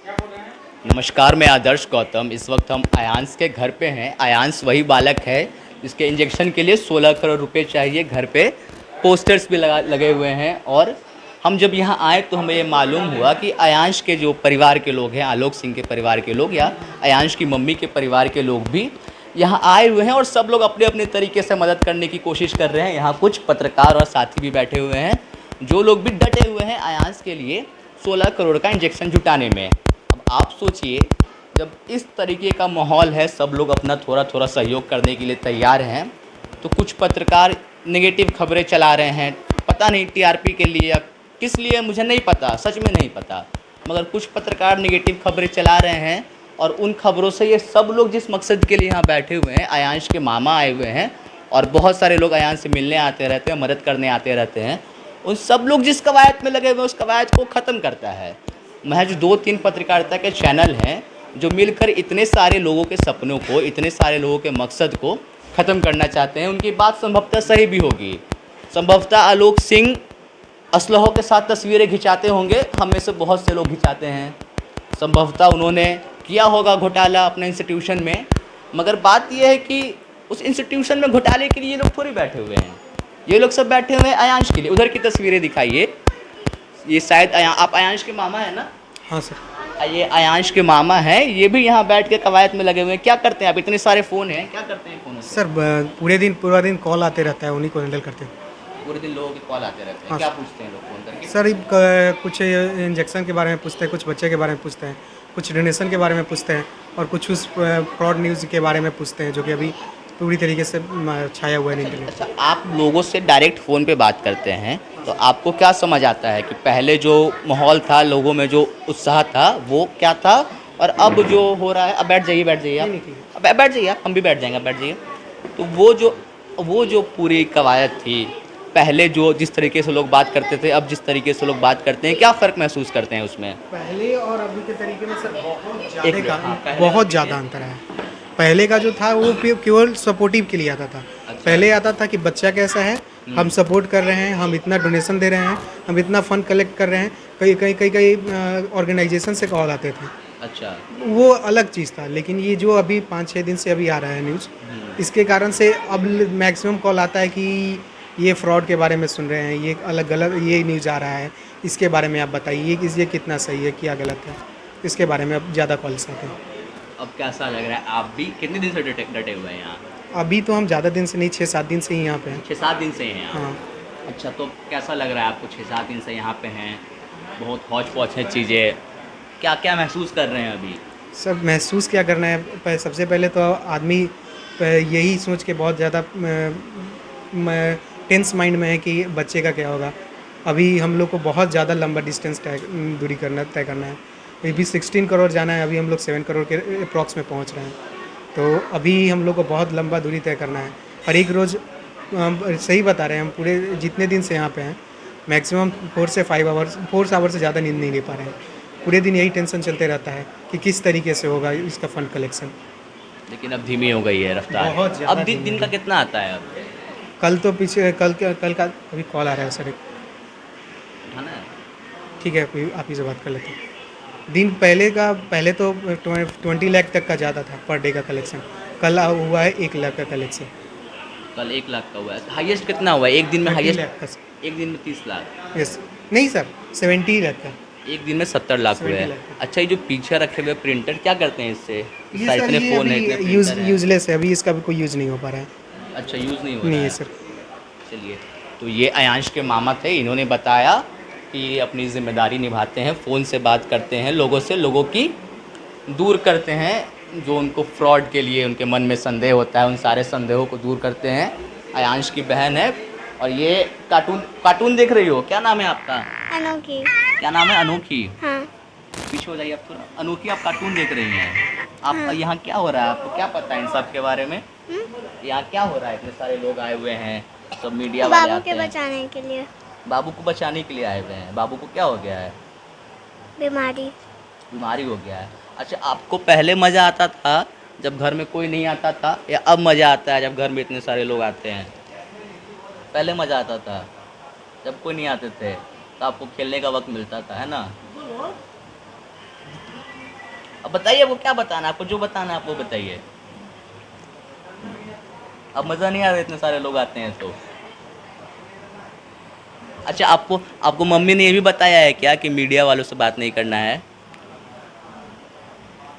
नमस्कार, मैं आदर्श गौतम। इस वक्त हम आयांश के घर पे हैं। आयांश वही बालक है जिसके इंजेक्शन के लिए 16 करोड़ रुपए चाहिए। घर पे पोस्टर्स भी लगे हुए हैं। और हम जब यहाँ आए तो हमें ये मालूम हुआ कि आयांश के जो परिवार के लोग हैं, आलोक सिंह के परिवार के लोग या आयांश की मम्मी के परिवार के लोग भी यहाँ आए हुए हैं और सब लोग अपने अपने तरीके से मदद करने की कोशिश कर रहे हैं। यहाँ कुछ पत्रकार और साथी भी बैठे हुए हैं जो लोग भी डटे हुए हैं आयांश के लिए 16 करोड़ का इंजेक्शन जुटाने में। अब आप सोचिए, जब इस तरीके का माहौल है, सब लोग अपना थोड़ा थोड़ा सहयोग करने के लिए तैयार हैं, तो कुछ पत्रकार नेगेटिव खबरें चला रहे हैं। पता नहीं टीआरपी के लिए या किस लिए, मुझे नहीं पता, सच में नहीं पता, मगर कुछ पत्रकार नेगेटिव खबरें चला रहे हैं। और उन खबरों से ये सब लोग जिस मकसद के लिए यहाँ बैठे हुए हैं, आयांश के मामा आए हुए हैं और बहुत सारे लोग आयांश से मिलने आते रहते हैं, मदद करने आते रहते हैं, उन सब लोग जिस कवायद में लगे हुए हैं उस कवायद को ख़त्म करता है। महज 2-3 पत्रकारिता के चैनल हैं जो मिलकर इतने सारे लोगों के सपनों को, इतने सारे लोगों के मकसद को ख़त्म करना चाहते हैं। उनकी बात संभवतः सही भी होगी। संभवतः आलोक सिंह असलहों के साथ तस्वीरें खिंचाते होंगे, हम में से बहुत से लोग खिंचाते हैं। संभवतः उन्होंने किया होगा घोटाला अपने इंस्टीट्यूशन में, मगर बात यह है कि उस इंस्टीट्यूशन में घोटाले के लिए ये लोग थोड़ी बैठे हुए हैं। ये लोग सब बैठे हुए हैं आयांश के लिए। उधर की तस्वीरें दिखाइए। ये शायद आप आयांश के मामा हैं ना? हाँ सर। ये आयांश के मामा हैं। ये भी यहाँ बैठ के कवायद में लगे हुए हैं। क्या करते हैं आप? इतने सारे फ़ोन हैं, क्या करते हैं फ़ोनों से? सर पूरा दिन कॉल आते रहता है, उन्हीं को हैंडल करते हैं। पूरे दिन लोगों के कॉल आते रहते हैं। हाँ क्या पूछते हैं लोग फ़ोन करके? सर कुछ इंजेक्शन के बारे में पूछते हैं, कुछ बच्चे के बारे में पूछते हैं, कुछ डोनेशन के बारे में पूछते हैं और कुछ उस फ्रॉड न्यूज़ के बारे में पूछते हैं जो कि अभी पूरी तरीके से छाया हुआ है इंटरनेट। अच्छा, आप लोगों से डायरेक्ट फ़ोन पे बात करते हैं तो आपको क्या समझ आता है कि पहले जो माहौल था, लोगों में जो उत्साह था, वो क्या था और अब जो हो रहा है? अब बैठ जाइए, बैठ जाइए आप। अब बैठ जाइए आप, हम भी बैठ जाएंगे, आप बैठ जाइए। तो वो जो पूरी कवायद थी, पहले जो जिस तरीके से लोग बात करते थे, अब जिस तरीके से लोग बात करते हैं, क्या फ़र्क महसूस करते हैं उसमें? पहले और अभी के तरीके में सर हाँ, बहुत ज़्यादा अंतर है। पहले का जो था वो केवल सपोर्टिव के लिए आता था। अच्छा। पहले आता था कि बच्चा कैसा है, हम सपोर्ट कर रहे हैं, हम इतना डोनेशन दे रहे हैं, हम इतना फंड कलेक्ट कर रहे हैं। कई ऑर्गेनाइजेशन से कॉल आते थे। अच्छा। वो अलग चीज़ था। लेकिन ये जो अभी 5-6 दिन से अभी आ रहा है न्यूज़, इसके कारण से अब मैक्सिमम कॉल आता है कि ये फ्रॉड के बारे में सुन रहे हैं, ये अलग गलत ये न्यूज़ आ रहा है, इसके बारे में आप बताइए कि ये कितना सही है, क्या गलत है, इसके बारे में अब ज़्यादा कॉल्स आते हैं। अब कैसा लग रहा है? आप भी कितने दिन से डटे हुए हैं यहाँ? अभी तो हम ज़्यादा दिन से नहीं, 6-7 दिन से ही यहाँ पे हैं। 6-7 दिन से हैं यहाँ? हाँ। अच्छा, तो कैसा लग रहा है आपको? 6-7 दिन से यहाँ पे हैं, बहुत हौच-पौच है चीज़ें, क्या-क्या महसूस कर रहे हैं अभी? सब महसूस क्या करना है, सबसे पहले तो आदमी यही सोच के बहुत ज़्यादा टेंस माइंड में है कि बच्चे का क्या होगा। अभी हम लोग को बहुत ज़्यादा लंबा डिस्टेंस दूरी तय करना है। अभी 16 करोड़ जाना है, अभी हम लोग 7 करोड़ के अप्रॉक्स में पहुँच रहे हैं। तो अभी हम लोग को बहुत लंबा दूरी तय करना है और एक रोज़ हम सही बता रहे हैं, हम पूरे जितने दिन से यहाँ पे हैं मैक्सिमम 4 से 5 आवर्स 4 आवर्स से ज़्यादा नींद नहीं ले पा रहे हैं। पूरे दिन यही टेंशन चलते रहता है कि किस तरीके से होगा इसका फंड कलेक्शन। लेकिन अब धीमी हो गई है रफ्तार। बहुत ज़्यादा अब धीमी दिन का कितना आता है अब? कल का अभी कॉल आ रहा है सर एक। उठाना है? ठीक है, कोई आप ही से बात कर लेते हैं। दिन पहले तो 20 लाख तक का ज़्यादा था पर डे का कलेक्शन। कल हुआ है 1 लाख का कलेक्शन। कल 1 लाख का हुआ है। हाईएस्ट कितना हुआ है एक दिन में? 30 हाईएस्ट लाख का। एक दिन में 30 लाख? यस, नहीं सर, 70 लाख का। एक दिन में 70 लाख हुए 70 हैं। लाख का। अच्छा, ये जो पीछे रखे हुए प्रिंटर क्या करते हैं इससे? ये सर इतने ये फ़ोन है, इतने अभी प्रिंटर हैं। यूजलेस है, अभी इसका भी कोई यूज़ नहीं हो पा रहा है। अच्छा, यूज़ नहीं हो रहा नहीं है। है सर। चलिए, तो ये आयांश के मामा थे। इन्होंने बताया कि ये अपनी ज़िम्मेदारी निभाते हैं, फ़ोन से बात करते हैं लोगों से, लोगों की दूर करते हैं जो उनको फ्रॉड के लिए उनके मन में संदेह होता है, उन सारे संदेहों को दूर करते हैं। आयांश की बहन है और ये कार्टून देख रही हो। क्या नाम है आपका? अनोखी। क्या नाम है? अनोखी। हाँ। पीछे हो जाइए आप थोड़ा। अनोखी, आप कार्टून देख रही हैं। आप हाँ। यहाँ क्या हो रहा है? आपको क्या पता है इन सब के बारे में? यहाँ क्या हो रहा है? इतने सारे लोग आए हुए हैं, सब मीडिया वाले बाबू आते के हैं। बचाने के लिए। बाबू को बचाने के लिए आए हुए हैं। बाबू को क्या हो गया है? बीमारी। बीमारी हो गया है। अच्छा, आपको पहले मज़ा आता था जब घर में कोई नहीं आता था, या अब मज़ा आता है जब घर में इतने सारे लोग आते हैं? पहले मज़ा आता था जब कोई नहीं आते थे, तो आपको खेलने का वक्त मिलता था, है ना? अब बताइए वो क्या बताना है आपको, जो बताना है आप वो बताइए। अब मज़ा नहीं आ रहा, इतने सारे लोग आते हैं तो। अच्छा, आपको आपको मम्मी ने ये भी बताया है क्या कि मीडिया वालों से बात नहीं करना है?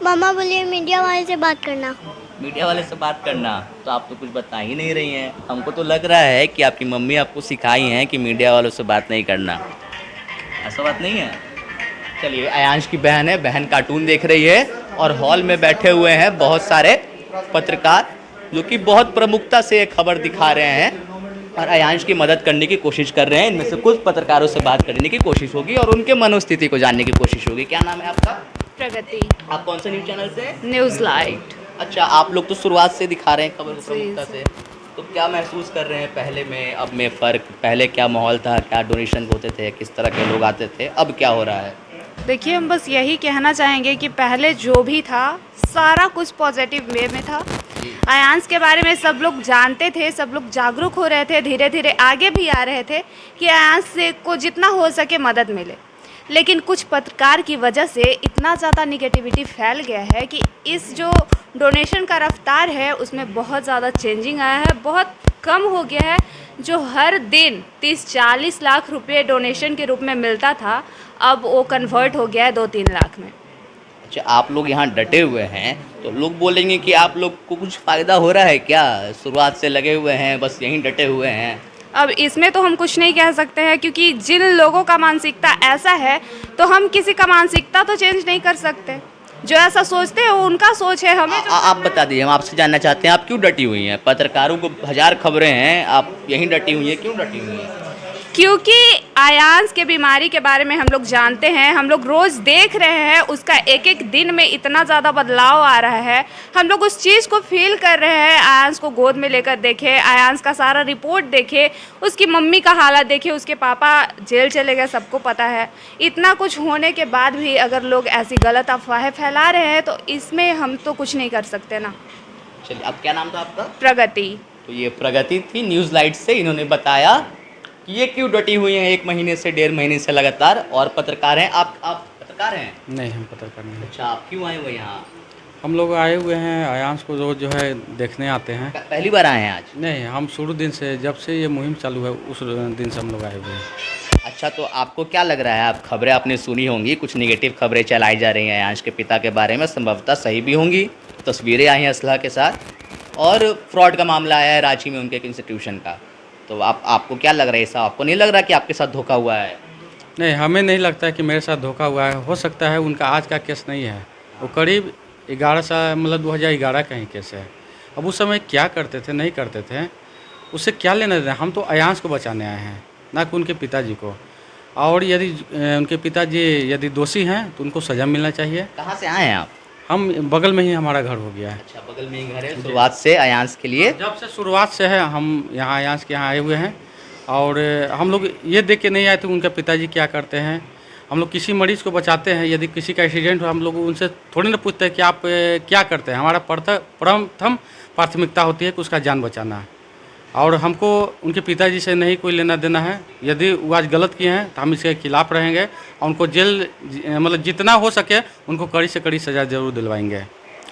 मम्मा बोलिए मीडिया वाले से बात करना। मीडिया वाले से बात करना, तो आप तो कुछ बता ही नहीं रही हैं। हमको तो लग रहा है कि आपकी मम्मी आपको सिखाई हैं कि मीडिया वालों से बात नहीं करना। ऐसा बात नहीं है? चलिए, अयांश की बहन है, बहन कार्टून देख रही है और हॉल में बैठे हुए हैं बहुत सारे पत्रकार जो कि बहुत प्रमुखता से एक खबर दिखा रहे हैं और अयांश की मदद करने की कोशिश कर रहे हैं। इनमें से कुछ पत्रकारों से बात करने की कोशिश होगी और उनके मनोस्थिति को जानने की कोशिश होगी। क्या नाम है आपका? प्रगति आप कौन से न्यूज़ चैनल से? News light. अच्छा, आप लोग तो शुरुआत से दिखा रहे हैं खबर को प्रमुखता से, तो क्या महसूस कर रहे हैं पहले में अब में फ़र्क? पहले क्या माहौल था, क्या डोनेशन होते थे, किस तरह के लोग आते थे, अब क्या हो रहा है? देखिए, हम बस यही कहना चाहेंगे कि पहले जो भी था सारा कुछ पॉजिटिव वे में था। अयांश के बारे में सब लोग जानते थे, सब लोग जागरूक हो रहे थे, धीरे धीरे आगे भी आ रहे थे कि अयांश से को जितना हो सके मदद मिले। लेकिन कुछ पत्रकार की वजह से इतना ज़्यादा निगेटिविटी फैल गया है कि इस जो डोनेशन का रफ्तार है उसमें बहुत ज़्यादा चेंजिंग आया है, बहुत कम हो गया है। जो हर दिन 30-40 लाख रुपए डोनेशन के रूप में मिलता था, अब वो कन्वर्ट हो गया है 2-3 लाख में। अच्छा, आप लोग यहाँ डटे हुए हैं तो लोग बोलेंगे कि आप लोग को कुछ फ़ायदा हो रहा है क्या? शुरुआत से लगे हुए हैं, बस यहीं डटे हुए हैं। अब इसमें तो हम कुछ नहीं कह सकते हैं क्योंकि जिन लोगों का मानसिकता ऐसा है तो हम किसी का मानसिकता तो चेंज नहीं कर सकते। जो ऐसा सोचते हैं वो उनका सोच है। हमें आप बता दीजिए, हम आपसे जानना चाहते हैं आप क्यों डटी हुई हैं? पत्रकारों को हजार खबरें हैं, आप यहीं डटी हुई हैं, क्यों डटी हुई हैं? क्योंकि अयांश के बीमारी के बारे में हम लोग जानते हैं, हम लोग रोज़ देख रहे हैं उसका एक एक दिन में इतना ज़्यादा बदलाव आ रहा है। हम लोग उस चीज़ को फील कर रहे हैं। अयांश को गोद में लेकर देखे, अयांश का सारा रिपोर्ट देखे, उसकी मम्मी का हालत देखे, उसके पापा जेल चले गए, सबको पता है। इतना कुछ होने के बाद भी अगर लोग ऐसी गलत अफवाहें फैला रहे हैं तो इसमें हम तो कुछ नहीं कर सकते ना। चलिए, अब क्या नाम था आपका? प्रगति। तो ये प्रगति थी न्यूज़ लाइट से। इन्होंने बताया कि ये क्यों डटी हुई हैं 1 महीने से 1.5 महीने से लगातार। और पत्रकार हैं आप पत्रकार हैं? नहीं, हम पत्रकार नहीं हैं। अच्छा, आप क्यों आए हुए यहाँ? हम लोग आए हुए हैं अयांश को रोज जो है देखने आते हैं। पहली बार आए हैं आज? नहीं, हम शुरू दिन से, जब से ये मुहिम चालू है उस दिन से हम लोग आए हुए हैं। अच्छा, तो आपको क्या लग रहा है? आप खबरें आपने सुनी होंगी, कुछ निगेटिव खबरें चलाई जा रही हैं अयांश के पिता के बारे में, संभवतः सही भी होंगी। तस्वीरें आई हैं असलहा के साथ और फ्रॉड का मामला आया है रांची में उनके एक इंस्टीट्यूशन का। तो आपको क्या लग रहा है? ऐसा आपको नहीं लग रहा कि आपके साथ धोखा हुआ है? नहीं, हमें नहीं लगता है कि मेरे साथ धोखा हुआ है। हो सकता है उनका आज का केस नहीं है, वो करीब 11 साल मतलब 2011 का ही केस है। अब उस समय क्या करते थे नहीं करते थे उससे क्या लेना देना। हम तो अयांश को बचाने आए हैं, ना कि उनके पिताजी को। और यदि उनके पिताजी यदि दोषी हैं तो उनको सज़ा मिलना चाहिए। कहाँ से आए हैं आप? हम बगल में ही हमारा घर हो गया है। अच्छा, बगल में ही घर है। शुरुआत से अयांश के लिए? जब से शुरुआत से है हम यहाँ अयांश के यहाँ आए हुए हैं। और हम लोग ये देख के नहीं आए थे उनके पिताजी क्या करते हैं। हम लोग किसी मरीज़ को बचाते हैं, यदि किसी का एक्सीडेंट हो हम लोग उनसे थोड़ी ना पूछते हैं कि आप क्या करते हैं। हमारा प्रथम प्राथमिकता होती है कि उसका जान बचाना है। और हमको उनके पिताजी से नहीं कोई लेना देना है। यदि वो आज गलत किए हैं तो हम इसके खिलाफ़ रहेंगे और उनको जेल मतलब जितना हो सके उनको कड़ी से कड़ी सज़ा ज़रूर दिलवाएंगे।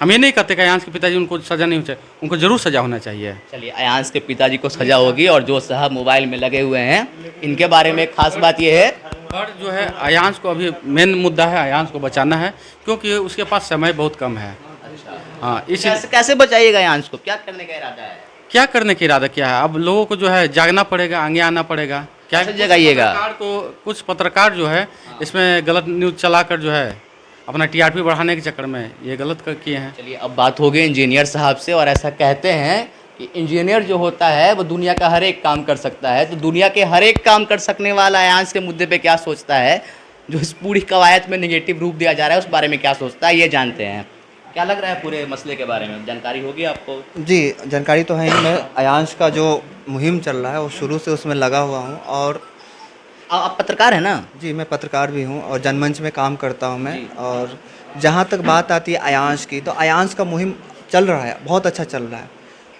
हम ये नहीं कहते कि अयांश के पिताजी उनको सज़ा नहीं होनी चाहिए, उनको ज़रूर सज़ा होना चाहिए। चलिए, अयांश के पिताजी को सज़ा होगी। और जो साहब मोबाइल में लगे हुए हैं इनके बारे में खास बात ये है पर जो है अयांश को अभी मेन मुद्दा है अयांश को बचाना है, क्योंकि उसके पास समय बहुत कम है। हाँ, इस कैसे बचाइएगा अयांश को? क्या करने का इरादा है? क्या करने का इरादा क्या है? अब लोगों को जो है जागना पड़ेगा, आगे आना पड़ेगा। क्या कैसे जगाइएगा? कुछ पत्रकार जो है इसमें गलत न्यूज़ चलाकर जो है अपना टीआरपी बढ़ाने के चक्कर में ये गलत किए हैं। चलिए, अब बात हो गई इंजीनियर साहब से। और ऐसा कहते हैं कि इंजीनियर जो होता है वो दुनिया का हर एक काम कर सकता है। तो दुनिया के हर एक काम कर सकने वाला अयांश के मुद्दे पे क्या सोचता है, जो इस पूरी कवायद में निगेटिव रूप दिया जा रहा है उस बारे में क्या सोचता है, ये जानते हैं। क्या लग रहा है पूरे मसले के बारे में? जानकारी होगी आपको? जी, जानकारी तो है ही। मैं अयांश का जो मुहिम चल रहा है वो शुरू से उसमें लगा हुआ हूँ। और आप पत्रकार हैं ना? जी, मैं पत्रकार भी हूँ और जनमंच में काम करता हूँ मैं। और जहाँ तक बात आती है अयांश की, तो अयांश का मुहिम चल रहा है, बहुत अच्छा चल रहा है।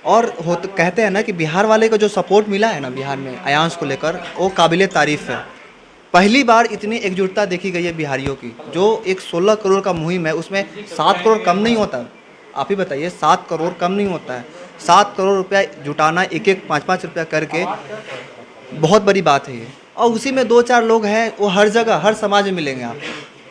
और कहते हैं ना कि बिहार वाले को जो सपोर्ट मिला है ना बिहार में अयांश को लेकर, वो काबिले तारीफ़ है। पहली बार इतनी एकजुटता देखी गई है बिहारियों की। जो एक 16 करोड़ का मुहिम है उसमें 7 करोड़ कम नहीं होता। आप ही बताइए, 7 करोड़ कम नहीं होता है। 7 करोड़ रुपया जुटाना, एक एक 5-5 रुपया करके, बहुत बड़ी बात है ये। और उसी में 2-4 लोग हैं, वो हर जगह हर समाज में मिलेंगे आप।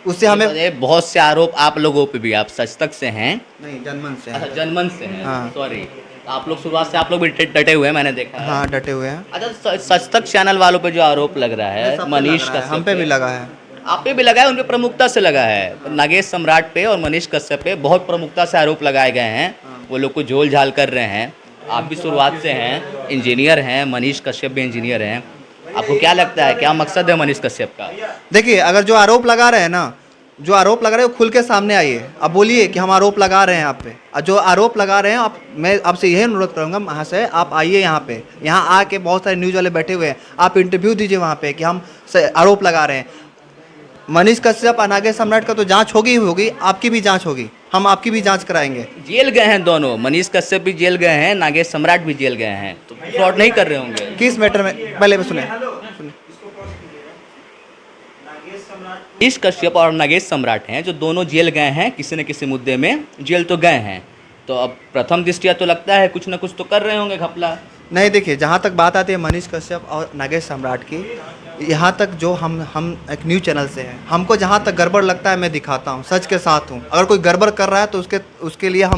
उससे हमें ये बहुत से आरोप आप लोगों पे भी, आप सच तक से हैं? नहीं, जनमन से अच्छा, है। जनमन से हैं। हाँ। सॉरी, आप लोग शुरुआत से आप लोग भी डटे हुए हैं, मैंने देखा है। हाँ, डटे हुए हैं। अच्छा, सच तक चैनल वालों पे जो आरोप लग रहा है, सब पे मनीष लग रहा है, कश्यप हम पे भी लगा है। आप पे भी लगा है, उन पे प्रमुखता से लगा है। नागेश सम्राट पे और मनीष कश्यप पे बहुत प्रमुखता से आरोप लगाए गए हैं। वो लोग को झोल झाल कर रहे हैं। आप भी शुरुआत से हैं, इंजीनियर हैं, मनीष कश्यप भी इंजीनियर हैं। आपको क्या लगता है, क्या मकसद है मनीष कश्यप का? देखिए, अगर जो आरोप लगा रहे हैं ना, जो आरोप लगा रहे हैं वो खुल के सामने आइए। अब बोलिए कि हम आरोप लगा रहे हैं आप पे। और जो आरोप लगा रहे हैं आप, मैं आपसे यही अनुरोध करूँगा, वहाँ से आप आइए यहाँ पे। यहाँ आके बहुत सारे न्यूज़ वाले बैठे हुए हैं, आप इंटरव्यू दीजिए वहाँ पे कि हम आरोप लगा रहे हैं। मनीष कश्यप और नागेश सम्राट का तो जांच होगी ही होगी, आपकी भी जांच होगी, हम आपकी भी जांच कराएंगे। जेल गए हैं दोनों, मनीष कश्यप भी जेल गए हैं, नागेश सम्राट भी जेल गए हैं, तो फ्रॉड नहीं कर रहे होंगे? किस मैटर में, पहले सुने। मनीष कश्यप और नागेश सम्राट हैं जो दोनों जेल गए हैं, किसी न किसी मुद्दे में जेल तो गए हैं। तो अब प्रथम दृष्टिया तो लगता है कुछ न कुछ तो कर रहे होंगे घपला। नहीं, देखिए, जहाँ तक बात आती है मनीष कश्यप और नागेश सम्राट की, यहाँ तक जो हम एक न्यूज़ चैनल से हैं, हमको जहाँ तक गड़बड़ लगता है मैं दिखाता हूँ, सच के साथ हूँ। अगर कोई गड़बड़ कर रहा है तो उसके लिए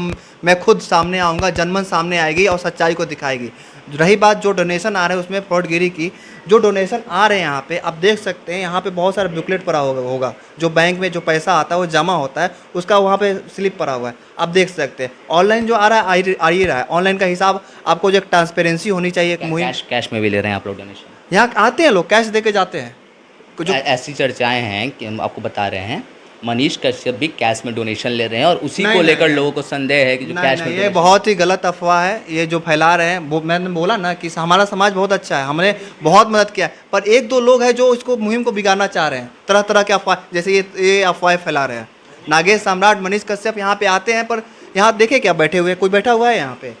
मैं खुद सामने आऊँगा, जनमन सामने आएगी और सच्चाई को दिखाएगी। रही बात जो डोनेशन आ रहे हैं उसमें फ्रॉडगिरी की, जो डोनेशन आ रहे हैं यहाँ पे आप देख सकते हैं, यहाँ पे बहुत सारा बुकलेट पड़ा होगा। जो बैंक में जो पैसा आता है वो जमा होता है, उसका वहाँ पे स्लिप पड़ा हुआ है, आप देख सकते हैं। ऑनलाइन जो आ रहा है आ ही रहा है, ऑनलाइन का हिसाब आपको जो ट्रांसपेरेंसी होनी चाहिए। एक मुहिम कैश में भी ले रहे हैं आप लोग डोनेशन? यहाँ आते हैं लोग, कैश दे के जाते हैं। ऐसी चर्चाएं हैं कि हम आपको बता रहे हैं, मनीष कश्यप भी कैश में डोनेशन ले रहे हैं और उसी को लेकर लोगों को संदेह है कि जो कैश में ये बहुत ही गलत अफवाह है, ये जो फैला रहे हैं। वो मैंने बोला ना कि हमारा समाज बहुत अच्छा है, हमने बहुत मदद किया है, पर 1-2 लोग हैं जो इसको मुहिम को बिगाड़ना चाह रहे हैं, तरह तरह के अफवाह, जैसे ये अफवाहें फैला रहे हैं। नागेश सम्राट, मनीष कश्यप यहाँ पे आते हैं, पर यहाँ देखे क्या बैठे हुए, कोई बैठा हुआ है यहाँ पे?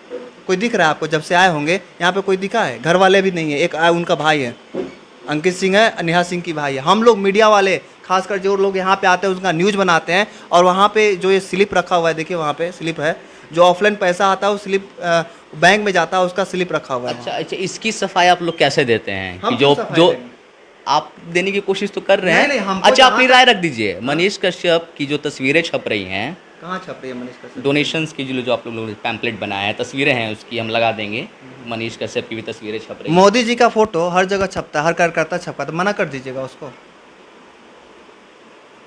कोई दिख रहा है आपको? जब से आए होंगे यहाँ पे कोई दिखा है? घर वाले भी नहीं है, एक उनका भाई है, अंकित सिंह है, नेहा सिंह की भाई है। हम लोग मीडिया वाले, खासकर जो लोग यहाँ पे आते हैं उसका न्यूज़ बनाते हैं, और वहाँ पे जो ये स्लिप रखा हुआ है, देखिए वहाँ पे स्लिप है, जो ऑफलाइन पैसा आता है वो स्लिप बैंक में जाता है, उसका स्लिप रखा हुआ है। अच्छा, इसकी सफाई आप लोग कैसे देते हैं हम कि जो सफाई जो देंगे। आप देने की कोशिश तो कर रहे हैं? नहीं, हमको अच्छा, अपनी जहाँ राय रख दीजिए। मनीष कश्यप की जो तस्वीरें छप रही हैं, कहाँ छप रही है मनीष कश्यप? डोनेशंस की जो आप लोग पैम्पलेट बनाया है, तस्वीरें हैं उसकी, हम लगा देंगे। मनीष कश्यप की भी तस्वीरें छप रही हैं। मोदी जी का फोटो हर जगह छपता है, हर कार्यकर्ता छपता है, तो मना कर दीजिएगा उसको।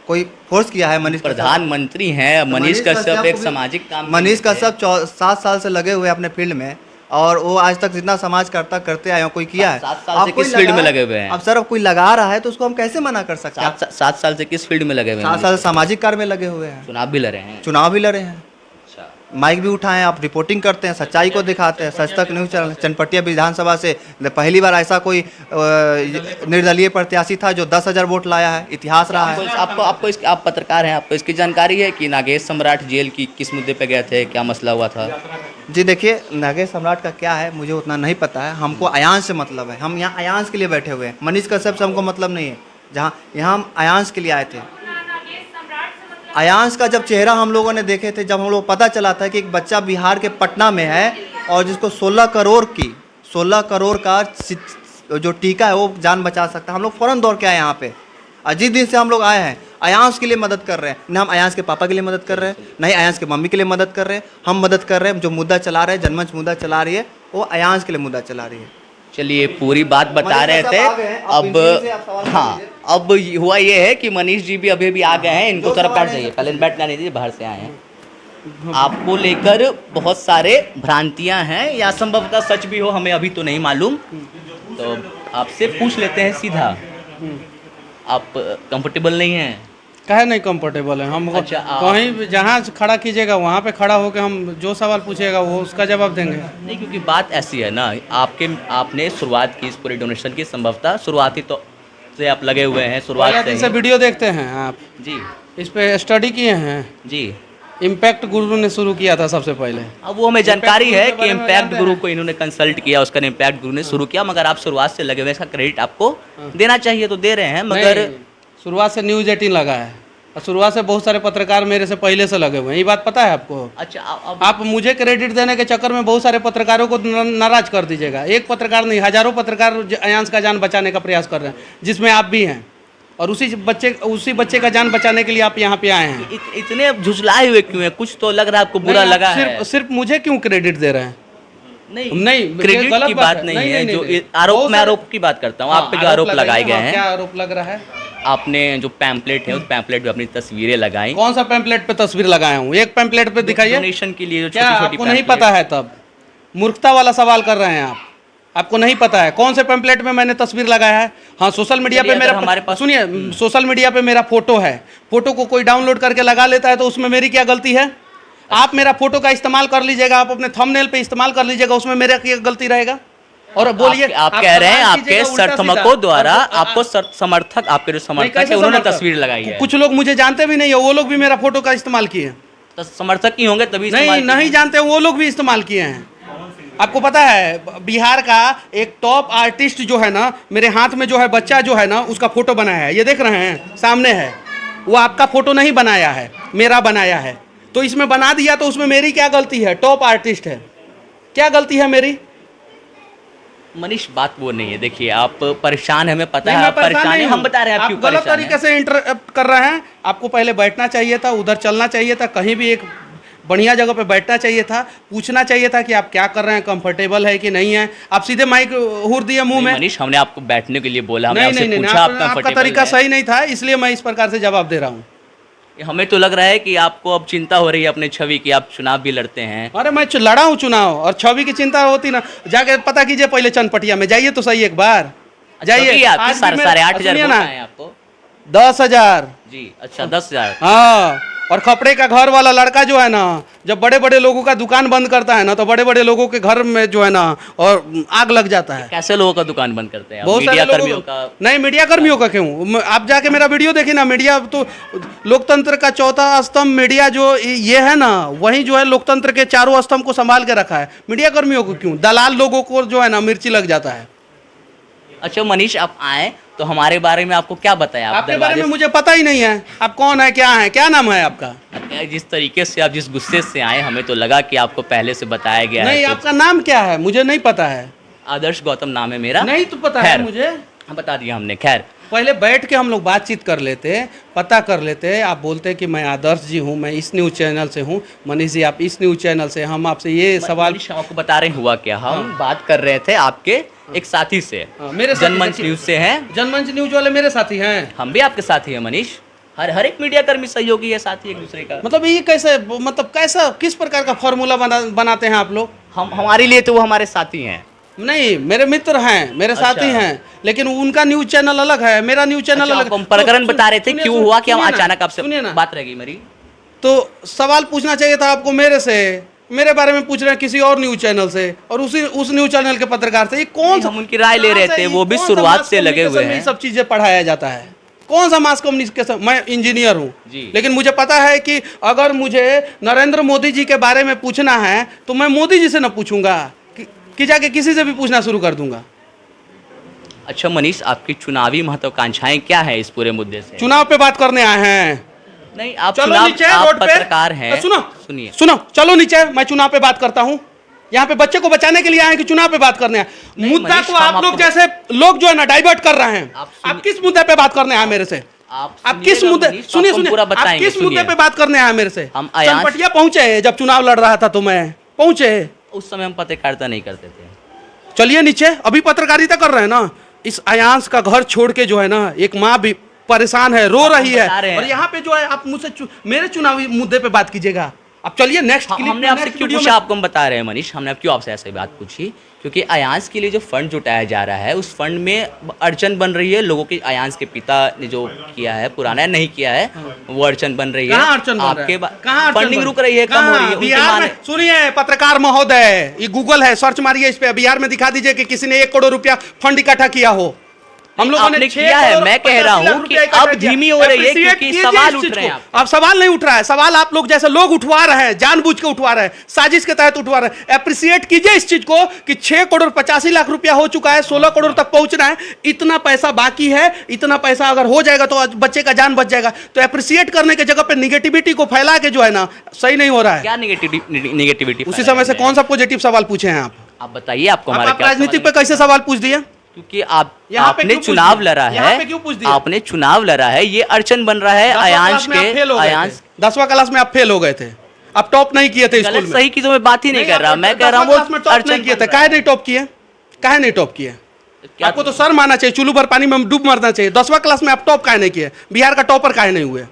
कोई फोर्स किया है मनीष कश्यप? प्रधानमंत्री हैं मनीष कश्यप, एक सामाजिक काम मनीष कश्यप 7 साल से लगे हुए हैं अपने फील्ड में, और वो आज तक जितना समाज करते आए हो, कोई किया है? 7 साल से किस फील्ड में लगे हुए हैं? अब सर, अब कोई लगा रहा है तो उसको हम कैसे मना कर सकते हैं? 7 साल से किस फील्ड में लगे हुए हैं? 7 साल से सामाजिक कार्य में लगे हुए हैं, चुनाव भी लड़े हैं। चुनाव भी लड़े हैं, अच्छा, माइक भी उठाए, आप रिपोर्टिंग करते हैं, सच्चाई को दिखाते हैं। सच तक न्यूज़ चैनल चनपटिया विधानसभा से पहली बार ऐसा कोई निर्दलीय प्रत्याशी था जो 10,000 वोट लाया है, इतिहास रहा है। आपको आप पत्रकार हैं, आपको इसकी जानकारी है कि नागेश सम्राट जेल की किस मुद्दे पे गए थे, क्या मसला हुआ था? जी देखिए, नागेश सम्राट का क्या है मुझे उतना नहीं पता है, हमको अयांश से मतलब है, हम यहाँ अयांश के लिए बैठे हुए हैं, मनीष कश्यप से हमको मतलब नहीं है। जहाँ यहाँ हम अयांश के लिए आए थे, अयांश का जब चेहरा हम लोगों ने देखे थे, जब हम लोग पता चला था कि एक बच्चा बिहार के पटना में है और जिसको 16 करोड़ का जो टीका है वो जान बचा सकता है, हम लोग फ़ौरन दौड़ के आए यहाँ पे। जिस दिन से हम लोग आए हैं अयांश के लिए मदद कर रहे हैं, न हम अयांश के पापा के लिए मदद कर रहे हैं, न ही अयांश के मम्मी के लिए मदद कर रहे हैं, हम मदद कर रहे हैं। जो मुद्दा चला रहे हैं, जनमंच मुद्दा चला रही है, वो अयांश के लिए मुद्दा चला रही है। चलिए, पूरी बात बता रहे थे। अब हाँ, अब हुआ ये है कि मनीष जी भी अभी भी आ गए हैं, इनको तरफ बैठ जाइए, पहले बैठना नहीं दीजिए, बाहर से आए हैं। आपको लेकर बहुत सारे भ्रांतियां हैं, या संभवतः सच भी हो, हमें अभी तो नहीं मालूम। तो आपसे पूछ लेते हैं सीधा, आप कंफर्टेबल नहीं हैं? काहे नहीं कंफर्टेबल है हम? अच्छा, कहीं भी जहाँ खड़ा कीजिएगा वहाँ पे खड़ा होकर हम जो सवाल पूछेगा वो उसका जवाब देंगे। नहीं, क्योंकि बात ऐसी है ना, आपने शुरुआत की इस पूरे डोनेशन की, संभवतः शुरुआती तो से आप लगे हुए हैं, शुरुआत से वीडियो देखते हैं आप जी, इस पे स्टडी किए हैं जी, इम्पैक्ट गुरु ने शुरू किया था सबसे पहले। अब वो हमें जानकारी है Impact कि Guru के बारे में इम्पैक्ट जानते गुरु हैं। को इन्होंने कंसल्ट किया, उसका इम्पैक्ट गुरु ने शुरू किया, मगर आप शुरुआत से लगे हुए, इसका क्रेडिट आपको देना चाहिए तो दे रहे हैं, मगर नहीं, शुरुआत से न्यूज़ 18 लगा है और शुरुआत से बहुत सारे पत्रकार मेरे से पहले से लगे हुए हैं, ये बात पता है आपको। अच्छा अब आप मुझे क्रेडिट देने के चक्कर में बहुत सारे पत्रकारों को नाराज कर दीजिएगा। एक पत्रकार नहीं, हजारों पत्रकार अयांश का जान बचाने का प्रयास कर रहे हैं, जिसमें आप भी हैं, और उसी बच्चे का जान बचाने के लिए आप यहाँ पे आए हैं। इतने झुझलाए हुए क्यों हैं? कुछ तो लग रहा है आपको बुरा नहीं, आप लगा है। सिर्फ मुझे क्यों क्रेडिट दे रहे हैं? नहीं, ये क्रेडिट गलत की बात बात है। नहीं नहीं, है, नहीं, जो नहीं। आरोप, बहुत मैं सारे- आरोप की बात करता हूँ, आप पे जो हाँ, आरोप लगाए गए क्या हैं, आरोप लग रहा है? आपने जो पैम्पलेट है उस पैम्पलेट पे अपनी तस्वीरें लगाई, कौन सा पैम्पलेट पे तस्वीर लगाया हूँ? एक पैम्पलेट पे दिखाइए। डोनेशन के लिए जो क्या छोटी छोटी आपको नहीं पता है? तब मूर्खता वाला सवाल कर रहे हैं आप। आपको नहीं पता है कौन से पैम्पलेट में मैंने तस्वीर लगाया है? हाँ, सोशल मीडिया पे चलिए, मेरा अगर हमारे पास- सुनिए, सोशल मीडिया पे मेरा फोटो है, फोटो को कोई डाउनलोड करके लगा लेता है तो उसमें मेरी क्या गलती है? आप मेरा फोटो का इस्तेमाल कर लीजिएगा, आप अपने थंबनेल पे इस्तेमाल कर लीजिएगा, उसमें मेरा क्या गलती रहेगा? और बोलिए, आप कह रहे हैं सवाल आपके कीजिएगा उल्टा समर्थकों सीधा। द्वारा आप- आपको समर्थक, आपके जो नहीं, समर्थक कैसे है उन्होंने समर्थक? तस्वीर लगाई है। कुछ लोग मुझे जानते भी नहीं है, वो लोग भी मेरा फोटो का इस्तेमाल किए। तो समर्थक ही होंगे तभी नहीं, इस्तेमाल नहीं जानते, वो लोग भी इस्तेमाल किए हैं। आपको पता है बिहार का एक टॉप आर्टिस्ट जो है ना, मेरे हाथ में जो है बच्चा जो है ना, उसका फोटो बनाया है, ये देख रहे हैं सामने है। वो आपका फोटो नहीं बनाया है, मेरा बनाया है। तो इसमें बना दिया तो उसमें मेरी क्या गलती है? टॉप आर्टिस्ट है, क्या गलती है मेरी? मनीष, बात वो नहीं है। देखिए, आप परेशान है, हमें पता नहीं, है मैं आप परेशान नहीं हैं, हूँ। हम बता रहे हैं आप क्यों गलत परेशान तरीके हैं। से इंटरप्ट कर रहे हैं। आपको पहले बैठना चाहिए था, उधर चलना चाहिए था, कहीं भी एक बढ़िया जगह पे बैठना चाहिए था, पूछना चाहिए था कि आप क्या कर रहे हैं, कंफर्टेबल है कि नहीं है। आप सीधे माइक हुर दिए मुंह में। मनीष, हमने आपको बैठने के लिए बोला, हमने नहीं, आपसे नहीं, नहीं, पूछा आप आपका कंफर्टेबल तरीका हैं। सही नहीं था, इसलिए मैं इस प्रकार से जवाब दे रहा हूँ। हमें तो लग रहा है कि आपको अब चिंता हो रही है अपने छवि की, आप चुनाव भी लड़ते हैं। अरे मैं लड़ा हूँ चुनाव, और छवि की चिंता होती ना, जाके पता कीजिए पहले चनपटिया में जाइए तो सही एक बार जाइए। आपके आज भी 8,500 सुनिए वोट ना, आए हैं आपको। 10,000। जी, अच्छा, 10,000। हाँ, और खपड़े का घर वाला लड़का जो है ना, जब बड़े बड़े लोगों का दुकान बंद करता है ना, तो बड़े बड़े लोगों के घर में जो है ना और आग लग जाता है। कैसे लोगों का दुकान बंद करते हैं आप? बहुत मीडिया सारे कर्मियों लोगों का? नहीं, मीडिया कर्मियों का क्यों? आप जाके मेरा वीडियो देखिए ना। मीडिया तो लोकतंत्र का चौथा स्तंभ मीडिया जो ये है ना, वही जो है लोकतंत्र के चारों स्तंभ को संभाल के रखा है। मीडिया कर्मियों को क्यों? दलाल लोगों को जो है ना मिर्ची लग जाता है। अच्छा मनीष, आप आए तो हमारे बारे में आपको क्या बताया? आप आपके बारे में दरवाजे मुझे पता ही नहीं है। आप कौन है, क्या है, क्या नाम है आपका? से- जिस तरीके से आप, जिस गुस्से से आए, हमें तो लगा कि आपको पहले से बताया गया नहीं, है। तो आपका नाम क्या है? मुझे नहीं पता है। आदर्श गौतम नाम है मेरा। नहीं तो पता है खैर, मुझे। हाँ, बता दिया हमने। खैर, पहले बैठ के हम लोग बातचीत कर लेते, पता कर लेते। आप बोलते कि मैं आदर्श जी हूँ, मैं इस न्यूज़ चैनल से हूँ, मनीष जी आप इस न्यूज़ चैनल से, हम आपसे ये सवाल। मनीष, हम आपको बता रहे हैं हुआ क्या। हम बात कर रहे थे आपके एक साथी से, हाँ, मेरे साथी जनमंच से- न्यूज से हैं। जनमंच न्यूज वाले मेरे साथी हैं। हम भी आपके साथी हैं मनीष। हर एक मीडिया कर्मी सहयोगी है, साथी एक दूसरे का। मतलब ये कैसे, मतलब कैसा, किस प्रकार का फॉर्मूला बनाते हैं आप लोग? हम, हमारे लिए तो वो हमारे साथी हैं। नहीं, मेरे मित्र हैं, मेरे अच्छा। साथी हैं, लेकिन उनका न्यूज चैनल अलग है, मेरा न्यूज चैनल अच्छा, अलग आप हम प्रकरण तो बता रहे थे सुनिए, क्यों हुआ कि हम सुनिए ना, अचानक आपसे सुनिए ना। बात रह गई मेरी। तो सवाल पूछना चाहिए था आपको मेरे से, मेरे बारे में पूछ रहे हैं किसी और न्यूज चैनल से, और उस न्यूज चैनल के पत्रकार से। ये कौन सा, हम उनकी राय ले रहे कहाँ से थे, ये वो भी कौन सा शुरुआत मास से लगे हुए कम्युनिकेशन में हैं। ये सब चीजें पढ़ाया जाता है? कौन सा मास कम्युनिकेशन? मैं इंजीनियर हूँ, जी। लेकिन मुझे पता है कि अगर मुझे नरेंद्र मोदी जी के बारे में पूछना है तो मैं मोदी जी से न पूछूंगा कि जाके किसी से भी पूछना शुरू कर दूंगा। अच्छा मनीष, आपकी चुनावी महत्वाकांक्षाएं क्या है इस पूरे मुद्दे से? चुनाव पे बात करने आए हैं। नहीं, आप चलो चुनाव, नीचे आप रोड पे। पत्रकार हैं। सुनो, सुनिए, सुनो, चलो नीचे, मैं चुनाव पे बात करता हूँ। यहाँ पे बच्चे को बचाने के लिए आए हैं कि चुनाव पे बात करने आए? नहीं, मुद्दा मनीष, को हम आप लोग आपको- जैसे लोग जो है ना डाइवर्ट कर रहे हैं। आप आप किस मुद्दे पे बात करने आए मेरे से? आप आप किस सुनिएगा मुद्दे, मनीष, तो सुनिए आपको हम सुनिए, पूरा आप बताएंगे, किस मुद्दे सुनिए। पे बात करने आए मेरे से? हम आयांश- चनपटिया पहुंचे जब चुनाव लड़ रहा था तो मैं पहुंचे। उस समय हम पत्रकारिता नहीं करते थे। चलिए नीचे, अभी पत्रकारिता कर रहे हैं ना। इस अयांश का घर छोड़ के जो है ना, एक माँ भी परेशान है, रो रही बता रहे है, हैं। और यहाँ पे जो है आप मुझसे मेरे चुनावी मुद्दे पे बात कीजिएगा। अब चलिए नेक्स्ट क्लिप हमने में, आपसे next क्यों वीडियो पूछा, में। आपको हम बता रहे हैं मनीष, हमने क्यों आपसे ऐसी बात पूछी, क्योंकि अयांश के लिए जो फंड जुटाया जा रहा है, उस फंड में अड़चन बन रही है लोगों की। अयांश के पिता ने जो किया है, पुराना नहीं किया है, वो अड़चन बन रही है। कहाँ अड़चन बन रहा है? आपके कहाँ अड़चन फंडिंग बन- रुक रही है, कम हो रही है। उनके बिहार माने- में सुनिए पत्रकार महोदय, ये गूगल है, सर्च मारिए इस पे, बिहार में दिखा दीजिए कि किसी ने 1 करोड़ रुपया फंड इकट्ठा किया हो। हम लोगों ने आपने 6 किया है, करोड़ मैं कह 85 रहा लाख हूं कि रुपया इकट्ठा अब किया। धीमी हो रही है Appreciate क्योंकि कीजिए सवाल इस उठ चीज रहे हैं को। आप। अब सवाल नहीं उठ रहा है, सवाल आप लोग जैसे लोग उठवा रहे हैं, जानबूझ के उठवा रहे हैं, साजिश के तहत उठवा रहे हैं। अप्रिसिएट कीजिए इस चीज को कि 6 करोड़ 85 लाख रुपया हो चुका है, 16 करोड़ तक पहुंचना है, इतना पैसा बाकी है, इतना पैसा अगर हो जाएगा तो बच्चे का जान बच जाएगा। तो अप्रिसिएट करने की जगह पे निगेटिविटी को फैला के जो है ना, सही नहीं हो रहा है। क्या निगेटिविटी उसी समय से कौन सा पॉजिटिव सवाल पूछे हैं आप बताइए, आपको हमारे आप क्या राजनीति समझ पे में- कैसे सवाल पूछ दिए? क्योंकि आप यहाँ पे आपने क्यों पूछ चुनाव दिया? लड़ा यहाँ है, पे क्यों पूछ दिया? आपने चुनाव लड़ा है, ये अड़चन बन रहा है अयांश के। अयांश 10वीं क्लास में आप फेल हो गए थे, आप टॉप नहीं किए थे स्कूल गलत में। सही की तो मैं बात ही नहीं कर रहा, मैं कह रहा हूँ 10वीं क्लास में वो टॉप अड़चन नहीं किए थे, बन रहा काहे नहीं टॉप किए? काहे नहीं टॉप किए? क्या- आपको तो सर मानना चाहिए, चुल्लू भर पानी में डूब मरना चाहिए। 10वीं क्लास में आप टॉप काहे नहीं किए? बिहार का टॉपर काहे नहीं हुए?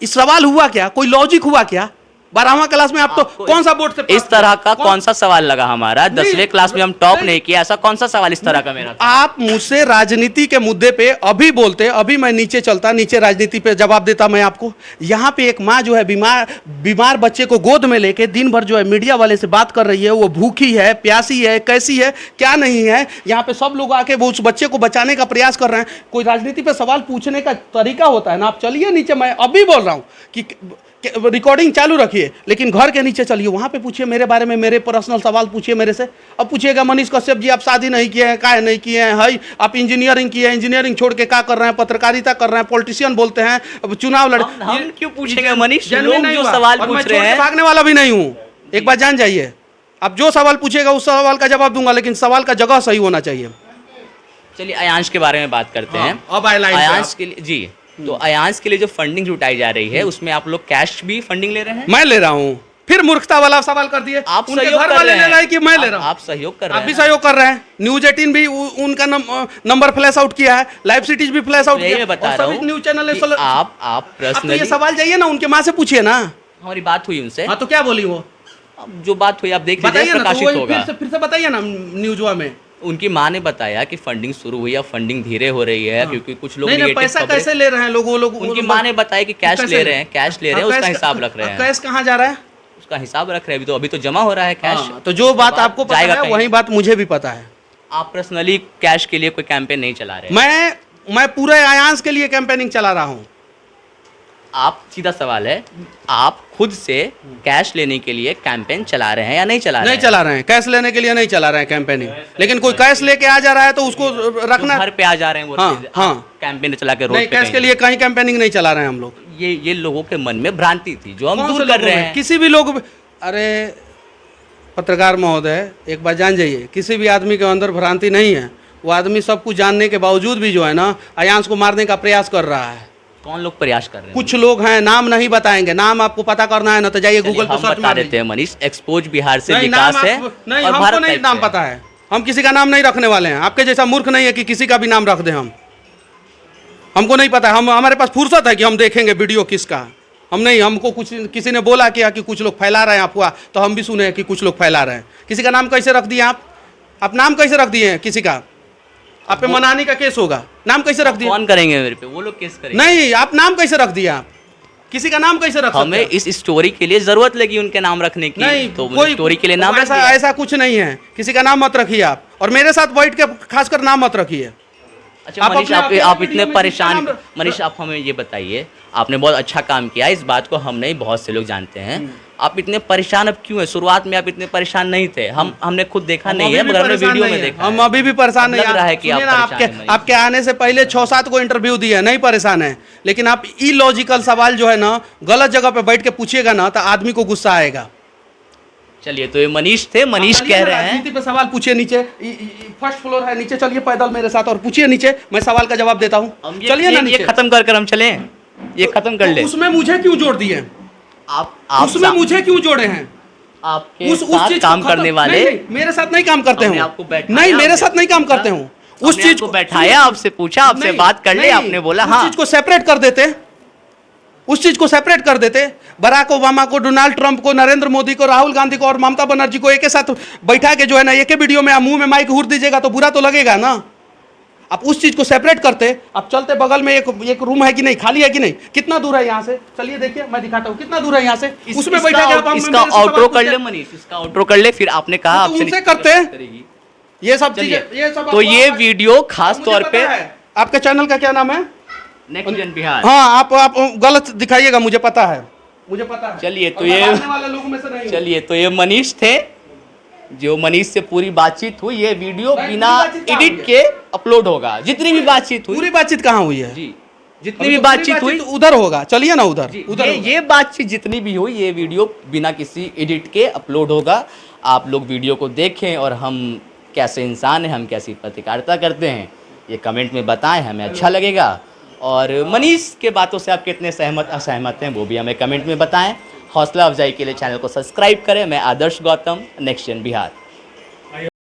इस सवाल हुआ क्या? कोई लॉजिक हुआ क्या? 12वीं क्लास में आप तो आपको कौन सा बोर्ड से इस तरह का कौन सा सवाल लगा हमारा? 10वीं नहीं, क्लास में हम टॉप नहीं। नहीं किया, ऐसा कौन सा सवाल इस तरह का मेरा था? आप मुझसे राजनीति के मुद्दे पे अभी बोलते, अभी मैं नीचे चलता, नीचे राजनीति पे जवाब देता मैं आपको। यहाँ पे एक माँ जो है बीमार बच्चे को गोद में लेके दिन भर जो है मीडिया वाले से बात कर रही है, वो भूखी है, प्यासी है, कैसी है, क्या नहीं है। यहाँ पे सब लोग आके वो उस बच्चे को बचाने का प्रयास कर रहे हैं। कोई राजनीति पे सवाल पूछने का तरीका होता है ना। आप चलिए नीचे, मैं अभी बोल रहा हूँ कि रिकॉर्डिंग चालू रखिए, लेकिन घर के नीचे चलिए, वहाँ पे पूछिए मेरे बारे में, मेरे पर्सनल सवाल पूछिए मेरे से। अब पूछिएगा मनीष कश्यप जी आप शादी नहीं किए हैं, काहे नहीं किए हैं, हाई आप इंजीनियरिंग किए हैं, इंजीनियरिंग छोड़ के क्या कर रहे हैं, पत्रकारिता कर रहे हैं, पॉलिटिशियन बोलते हैं, अब चुनाव लड़े। हम क्यों पूछेंगे मनीष? genuine लोग नहीं जो हुआ। सवाल और मैं पूछ छोड़ रहे के हैं, भागने वाला भी नहीं हूँ, एक बात जान जाइए। आप जो सवाल पूछेगा उस सवाल का जवाब दूंगा, लेकिन सवाल का जगह सही होना चाहिए। चलिए अयांश के बारे में बात करते हाँ, हैं। अब आए लाइन पे अयांश आप। के लिए जी, तो अयांश के लिए जो फंडिंग जुटाई जा रही है उसमें आप लोग कैश भी फंडिंग ले रहे हैं? मैं ले रहा हूँ, फिर मूर्खता वाला सवाल कर दिए। आप उनके सहयोग घर कर वाले रहे ले रहे हैं हैं कि मैं ले रहा हूँ? आप सहयोग कर रहे आप भी हैं। सहयोग कर रहे हैं। न्यूज 18 भी उनका नंबर फ्लैश आउट किया है, लाइव सिटीज भी फ्लैश आउट यही किया मैं बता और रहा सभी हूँ न्यूज चैनल कि आप आप तो पर्सनली ये सवाल जाइए ना, उनके माँ से पूछिए ना। हमारी बात हुई उनसे, हाँ तो क्या बोली वो? अब जो बात हुई आप देख लीजिए, बताइए ना, तो प्रकाशित वही होगा। फिर से बताइए ना न्यूजवा में। उनकी माँ ने बताया कि फंडिंग शुरू हुई है, फंडिंग धीरे हो रही है क्योंकि कुछ लोग नहीं नहीं, नेगेटिव पैसा खबरें- कैसे ले रहे हैं लोग? वो लोग उनकी माँ ने बताया कि कैश कैसे ले रहे हैं, कैश ले रहे हैं, उसका हिसाब रख रहे हैं, कैश कहाँ जा रहा है? उसका हिसाब रख रहे हैं। अभी तो जमा हो रहा है कैश। हाँ, तो जो बात आपको पता जाएगा है कहीं। वही बात मुझे भी पता है। आप पर्सनली कैश के लिए कोई कैंपेन नहीं चला रहे? मैं पूरे अयांश के लिए कैंपेनिंग चला रहा हूँ। आप सीधा सवाल है, आप खुद से कैश लेने के लिए कैंपेन चला रहे हैं या नहीं चला रहे नहीं हैं? चला रहे हैं, कैश लेने के लिए नहीं चला रहे हैं कैंपेनिंग। लेकिन कोई कैश लेके आ जा रहा है तो उसको जो रखना। घर पे आ जा रहे हैं वो हाँ, चीज़, हाँ। आप कैंपेन चला के रोड नहीं, पे कैश के कहीं- लिए कहीं कैंपेनिंग नहीं चला रहे हैं हम लोग। ये लोगों के मन में भ्रांति थी जो हम कौन से दूर कर लोगों रहे में? हैं। किसी भी लोग, अरे पत्रकार महोदय एक बात जान जाइए, किसी भी आदमी के अंदर भ्रांति नहीं है। वो आदमी सब कुछ जानने के बावजूद भी जो है ना अयांश को मारने का प्रयास कर रहा है। कौन लोग प्रयास कर रहे हैं? कुछ लोग हैं, नाम नहीं बताएंगे, नाम आपको पता करना है ना तो जाइए चलिए, गूगल पे हम सर्च बता मार देते हैं मनीष, एक्सपोज बिहार से नहीं, विकास नाम है नहीं, और हमको भारत नहीं टाइप नाम से पता है। हम किसी का नाम नहीं रखने वाले हैं। आपके जैसा मूर्ख नहीं है कि किसी का भी नाम रख दें हम। हमको नहीं पता, हम हमारे पास फुर्सत है कि हम देखेंगे वीडियो किसका। हम नहीं, हमको कुछ किसी ने बोला क्या कि कुछ लोग फैला रहे हैं अफवाह, तो हम भी सुने कि कुछ लोग फैला रहे हैं। किसी का नाम कैसे रख दिए आप नाम कैसे रख दिए हैं किसी का? आप पे मनानी का केस होगा। नाम कैसे रख दिए? कौन करेंगे मेरे पे? वो लोग केस करेंगे। नहीं, आप नाम कैसे रख दिए? आप किसी का नाम कैसे रख सकते हमें हैं? इस स्टोरी के लिए जरूरत लगी उनके नाम रखने की, नहीं, तो कोई स्टोरी के लिए नाम रख ऐसा दिया। ऐसा कुछ नहीं है। किसी का नाम मत रखिए आप, और मेरे साथ बैठ के खासकर नाम मत रखिए। अच्छा आप मनीष, अपने- आप अपने आप वीडियो इतने में परेशान, किसका नाम- मनीष आप हमें ये बताइए, आपने बहुत अच्छा काम किया, इस बात को हम नहीं बहुत से लोग जानते हैं। आप इतने परेशान अब क्यों है? शुरुआत में आप इतने परेशान नहीं थे, हमने खुद देखा नहीं है, अभी भी मगर हमने परेशान वीडियो नहीं में है। देखा हम है। अभी भी परेशान अब नहीं लग रहा है कि आप सुनिए ना, परेशान हैं, मनीष। आपके आने से पहले 6-7 को इंटरव्यू दिए, नहीं परेशान है। लेकिन आप इलॉजिकल सवाल जो है ना गलत जगह पे बैठ के पूछिएगा ना तो आदमी को गुस्सा आएगा। चलिए, तो ये मनीष थे, मनीष चलिए कह ना, रहे हैं राजनीति पे सवाल पूछिए। नीचे फर्स्ट फ्लोर है, नीचे चलिए पैदल मेरे साथ और पूछिए नीचे, मैं सवाल का जवाब देता हूँ। चलिए ना ये नीचे। खत्म कर हम चले, ये खत्म कर ले। तो उसमें मुझे क्यों जोड़ दिए? आप उसमें मुझे क्यों जोड़े हैं? आपके उस साथ चीज को काम खत्म- करने वाले नहीं, मेरे साथ नहीं काम करते हमने हूँ। आपको बैठाया, नहीं, मेरे हमने साथ नहीं काम करते हूँ। उस हमने चीज आपको को बैठाया, आपसे पूछा, आपसे नहीं, बात कर ले, नहीं, आपने बोला उस हाँ। चीज को सेपरेट कर देते, उस चीज को सेपरेट कर देते। बराक ओबामा को, डोनाल्ड ट्रंप को, नरेंद्र मोदी को, राहुल गांधी को और ममता बनर्जी को एक साथ बैठा के जो है ना एक ही वीडियो में मुंह में माइक हुर दीजिएगा तो बुरा तो लगेगा ना। आप उस चीज को सेपरेट करते। आप चलते बगल में एक रूम है कि नहीं, खाली है कि नहीं, कितना दूर है यहाँ से? चलिए देखिए, मैं दिखाता हूँ कितना दूर है यहाँ से। उसमें बैठा के आप इसका आउटरो कर ले मनीष, इसका आउटरो कर ले, फिर आपने कहा तो आपसे उनसे करते हैं करेगी। ये सब चलिए, चीजें, ये सब तो ये वीडियो खास मुझे तौर पता पे है। आपके चैनल का क्या नाम है? नेक्स्ट जन बिहार। हाँ, आप गलत दिखाइएगा, मुझे पता है, मुझे पता है। चलिए तो और ये मैं मानने वाले लोगों में से नहीं हूँ। चलिए तो ये मनीष थे, जो मनीष से पूरी बातचीत हुई। ये वीडियो नहीं, बिना पूरी बातचीत कहाँ एडिट हुई के अपलोड होगा, जितनी भी बातचीत हुई। पूरी बातचीत कहाँ हुई है? जी, जितनी अभी भी तो पूरी बातचीत हुई उधर होगा, चलिए ना उधर उधर होगा। ये बातचीत जितनी भी हुई, ये वीडियो बिना किसी एडिट के अपलोड होगा। आप लोग वीडियो को देखें और हम कैसे इंसान हैं, हम कैसी पत्रकारिता करते हैं, ये कमेंट में बताएं, हमें अच्छा लगेगा। और मनीष के बातों से आप कितने सहमत असहमत हैं वो भी हमें कमेंट में बताएं। हौसला अफजाई के लिए चैनल को सब्सक्राइब करें। मैं आदर्श गौतम, नेक्स्ट जन बिहार।